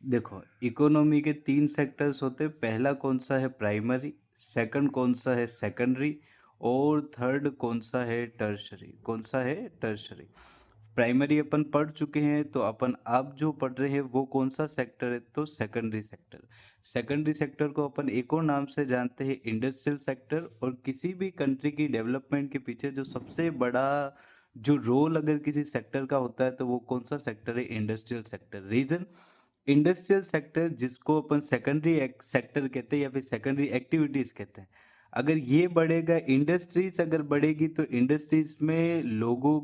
देखो, इकोनॉमी के 3 सेक्टर्स होते हैं। पहला कौन-सा है प्राइमरी, सेकंड कौन-सा है सेकेंडरी और थर्ड कौन-सा है टर्शियरी। कौन-सा है टर्शियरी। प्राइमरी अपन पढ़ चुके हैं तो अपन अब जो पढ़ रहे हैं वो कौन-सा सेक्टर है तो सेकेंडरी सेक्टर। सेकेंडरी सेक्टर को अपन एक और नाम से जानते हैं इंडस्ट्रियल सेक्टर और किसी भी कंट्री की डेवलपमेंट के पीछे जो सबसे बड़ा जो रोल अगर किसी सेक्टर का होता है तो वो कौन-सा सेक्टर है industrial sector. Reason industrial sector जिसको अपन सेकेंडरी सेक्टर कहते हैं या फिर सेकेंडरी एक्टिविटीज कहते हैं। अगर ये बढ़ेगा इंडस्ट्रीज अगर बढ़ेगी तो इंडस्ट्रीज में लोगों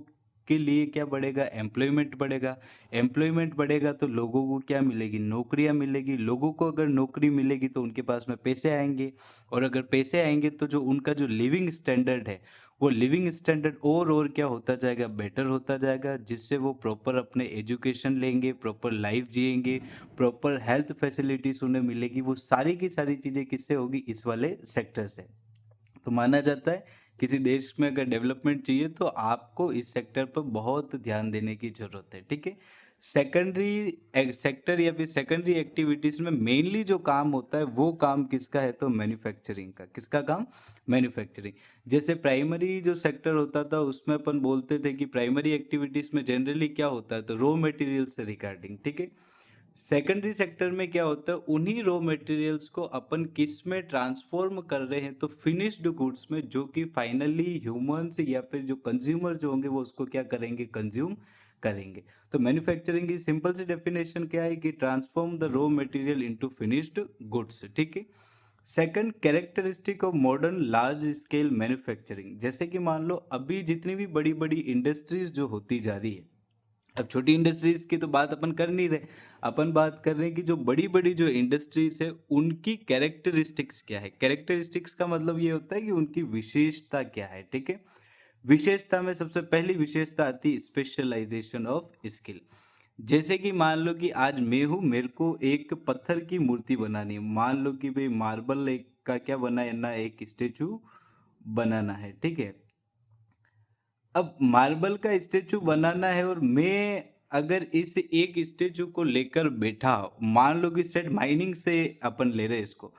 के लिए क्या बढ़ेगा एम्प्लॉयमेंट बढ़ेगा। एम्प्लॉयमेंट बढ़ेगा तो लोगों को क्या मिलेगी नौकरियां मिलेगी। लोगों को अगर नौकरी मिलेगी तो उनके पास में पैसे आएंगे और अगर पैसे आएंगे तो जो उनका जो लिविंग स्टैंडर्ड है वो लिविंग स्टैंडर्ड और क्या होता जाएगा बेटर होता जाएगा जिससे वो प्रॉपर अपने एजुकेशन लेंगे प्रॉपर लाइफ जिएंगे प्रॉपर हेल्थ फैसिलिटीज उन्हें मिलेगी। वो सारी की सारी चीज़ें किससे होगी इस वाले सेक्टर से। तो माना जाता है किसी देश में अगर डेवलपमेंट चाहिए तो आपको इस सेक्टर पर बहुत ध्यान देने की जरूरत है। ठीक है। सेकेंडरी सेक्टर या फिर सेकेंडरी एक्टिविटीज में मेनली जो काम होता है वो काम किसका है तो मैन्युफैक्चरिंग का। किसका काम मैन्युफैक्चरिंग। जैसे प्राइमरी जो सेक्टर होता था उसमें अपन बोलते थे कि प्राइमरी एक्टिविटीज में जनरली क्या होता है तो रॉ मटेरियल से रिगार्डिंग। ठीक है। सेकेंडरी सेक्टर में क्या होता है उन्हीं रॉ मटेरियल्स को अपन किस में ट्रांसफॉर्म कर रहे हैं तो फिनिश्ड गुड्स में जो कि फाइनली ह्यूमंस या फिर जो कंज्यूमर जो होंगे वो उसको क्या करेंगे कंज्यूम करेंगे। तो मैन्युफैक्चरिंग की सिंपल सी डेफिनेशन क्या है कि transform the raw material into finished goods. ठीक है। Second characteristic of modern large scale manufacturing. जैसे कि मान लो अभी जितनी भी बड़ी बड़ी इंडस्ट्रीज जो होती जा रही है। अब छोटी इंडस्ट्रीज की तो बात अपन कर नहीं रहे। अपन बात कर रहे हैं कि जो बड़ी बड़ी जो इंडस्ट्रीज है उनकी कैरेक्टरिस्टिक्स क्या है। कैरेक्टरिस्टिक्स का मतलब ये होता है कि उनकी विशेषता क्या है। ठीक है। विशेषता में सबसे पहली विशेषता आती है स्पेशलाइजेशन ऑफ स्किल। जैसे कि मान लो कि आज मैं हूं मेरे को एक पत्थर की मूर्ति बनानी है। मान लो कि भाई मार्बल एक का क्या बनाना है एक स्टेचू बनाना है। ठीक है। अब मार्बल का स्टेचू बनाना है और मैं अगर इस एक स्टेचू को लेकर बैठा मान लो कि सेट माइनिंग से अपन ले रहे हैं इसको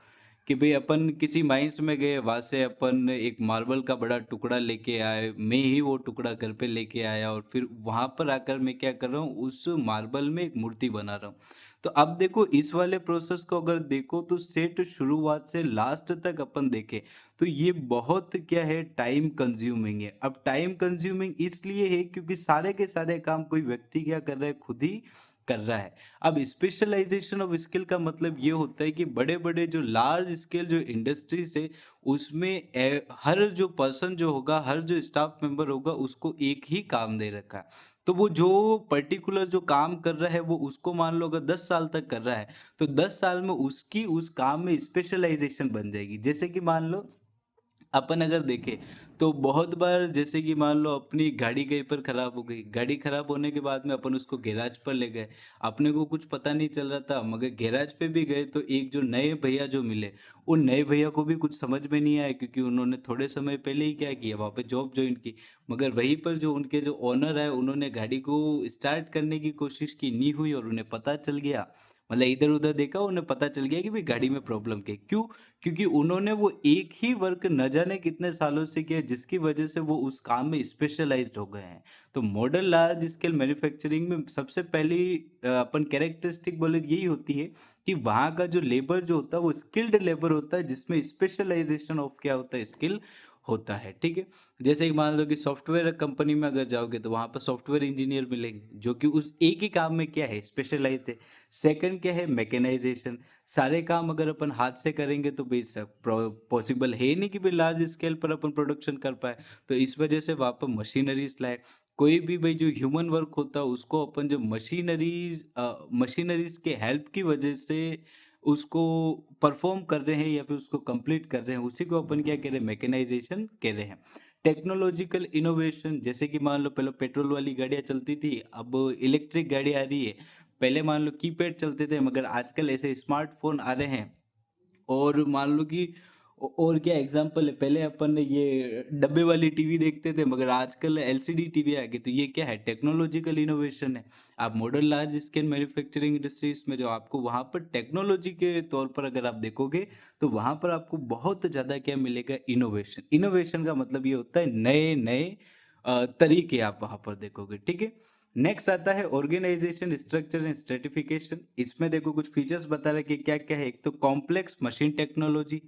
कि भाई अपन किसी माइंस में गए वहां से अपन एक मार्बल का बड़ा टुकड़ा लेके आए मैं ही वो टुकड़ा घर पे लेके आया और फिर वहां पर आकर मैं क्या कर रहा हूँ उस मार्बल में एक मूर्ति बना रहा हूँ। तो अब देखो इस वाले प्रोसेस को अगर देखो तो सेट शुरुआत से लास्ट तक अपन देखें तो ये बहुत क्या है टाइम कंज्यूमिंग है। अब टाइम कंज्यूमिंग इसलिए है क्योंकि सारे के सारे काम कोई व्यक्ति क्या कर रहा है खुद ही कर रहा है। अब स्पेशलाइजेशन ऑफ स्किल का मतलब ये होता है कि बड़े बड़े जो लार्ज स्केल जो इंडस्ट्रीज है उसमें हर जो पर्सन जो होगा हर जो स्टाफ मेंबर होगा उसको एक ही काम दे रखा है। तो वो जो पर्टिकुलर जो काम कर रहा है वो उसको मान लो अगर 10 साल तक कर रहा है तो 10 साल में उसकी उस काम में स्पेशलाइजेशन बन जाएगी। जैसे कि मान लो अपन अगर देखें तो बहुत बार जैसे कि मान लो अपनी गाड़ी कहीं पर खराब हो गई। गाड़ी खराब होने के बाद में अपन उसको गैराज पर ले गए। अपने को कुछ पता नहीं चल रहा था मगर गैराज पे भी गए तो एक जो नए भैया जो मिले उन नए भैया को भी कुछ समझ में नहीं आया क्योंकि उन्होंने थोड़े समय पहले ही क्या किया वहाँ पे जॉब ज्वाइन की। मगर वहीं पर जो उनके जो ओनर है उन्होंने गाड़ी को स्टार्ट करने की कोशिश की नहीं हुई और उन्हें पता चल गया। मतलब इधर उधर देखा उन्हें पता चल गया कि भाई गाड़ी में प्रॉब्लम क्या है। क्यों क्योंकि उन्होंने वो एक ही वर्क न जाने कितने सालों से किया जिसकी वजह से वो उस काम में स्पेशलाइज्ड हो गए हैं। तो मॉडर्न लार्ज स्केल मैन्युफैक्चरिंग में सबसे पहली अपन कैरेक्टरिस्टिक बोले यही होती है कि वहाँ का जो लेबर जो होता है वो स्किल्ड लेबर होता है जिसमें स्पेशलाइजेशन ऑफ क्या होता है स्किल होता है। ठीक है। जैसे कि मान लो कि सॉफ्टवेयर कंपनी में अगर जाओगे तो वहाँ पर सॉफ्टवेयर इंजीनियर मिलेंगे जो कि उस एक ही काम में क्या है स्पेशलाइज्ड है। सेकंड क्या है मैकेनाइजेशन। सारे काम अगर अपन हाथ से करेंगे तो भाई पॉसिबल है नहीं कि भाई लार्ज स्केल पर अपन प्रोडक्शन कर पाए। तो इस वजह से वहाँ पर मशीनरीज लाए। कोई भी भाई जो ह्यूमन वर्क होता है उसको अपन जो मशीनरीज के हेल्प की वजह से उसको परफॉर्म कर रहे हैं या फिर उसको कंप्लीट कर रहे हैं उसी को अपन क्या कह रहे हैं मैकेनाइजेशन कह रहे हैं। टेक्नोलॉजिकल इनोवेशन जैसे कि मान लो पहले पेट्रोल वाली गाड़ियां चलती थी अब इलेक्ट्रिक गाड़ी आ रही है। पहले मान लो कीपैड चलते थे मगर आजकल ऐसे स्मार्टफोन आ रहे हैं और मान लो कि और क्या एग्जाम्पल है, पहले अपन ये डब्बे वाली टीवी देखते थे, मगर आजकल एलसीडी टीवी आ गई, तो ये क्या है, टेक्नोलॉजिकल इनोवेशन है। आप modern large scale manufacturing industries में जो आपको वहां पर टेक्नोलॉजी के तौर पर अगर आप देखोगे, तो वहां पर आपको बहुत ज्यादा क्या मिलेगा, इनोवेशन। इनोवेशन का मतलब ये होता है नए नए तरीके आप वहां पर देखोगे, ठीक है। नेक्स्ट आता है ऑर्गेनाइजेशन स्ट्रक्चर एंड स्ट्रेटिफिकेशन। इसमें देखो कुछ फीचर्स बता रहे कि क्या क्या है। एक तो कॉम्प्लेक्स मशीन टेक्नोलॉजी,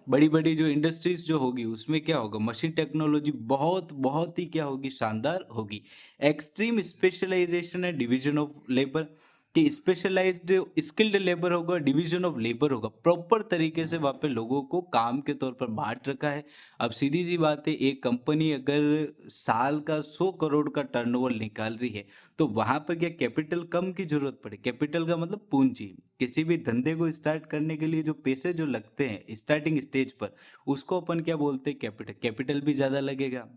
बड़ी बड़ी जो इंडस्ट्रीज जो होगी उसमें क्या होगा, मशीन टेक्नोलॉजी बहुत बहुत ही क्या होगी, शानदार होगी। एक्सट्रीम स्पेशलाइजेशन है, डिवीजन ऑफ लेबर, कि स्पेशलाइज्ड स्किल्ड लेबर होगा, डिवीजन ऑफ लेबर होगा, प्रॉपर तरीके से वहाँ पे लोगों को काम के तौर पर बांट रखा है। अब सीधी सी बात है, एक कंपनी अगर साल का 100 करोड़ का टर्नओवर निकाल रही है, तो वहां पर क्या कैपिटल कम की जरूरत पड़े। कैपिटल का मतलब पूंजी। किसी भी धंधे को स्टार्ट करने के लिए जो पैसे जो लगते हैं स्टार्टिंग स्टेज पर, उसको अपन क्या बोलते हैं, कैपिटल। कैपिटल भी ज्यादा लगेगा।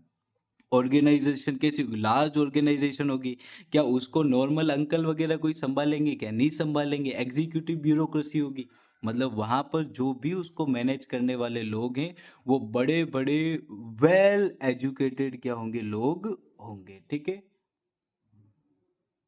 ऑर्गेनाइजेशन कैसी होगी, लार्ज ऑर्गेनाइजेशन होगी, क्या उसको नॉर्मल अंकल वगैरह कोई संभालेंगे, क्या नहीं संभालेंगे। एग्जीक्यूटिव ब्यूरोक्रेसी होगी, मतलब वहां पर जो भी उसको मैनेज करने वाले लोग हैं, वो बड़े बड़े वेल एजुकेटेड क्या होंगे, लोग होंगे, ठीक है।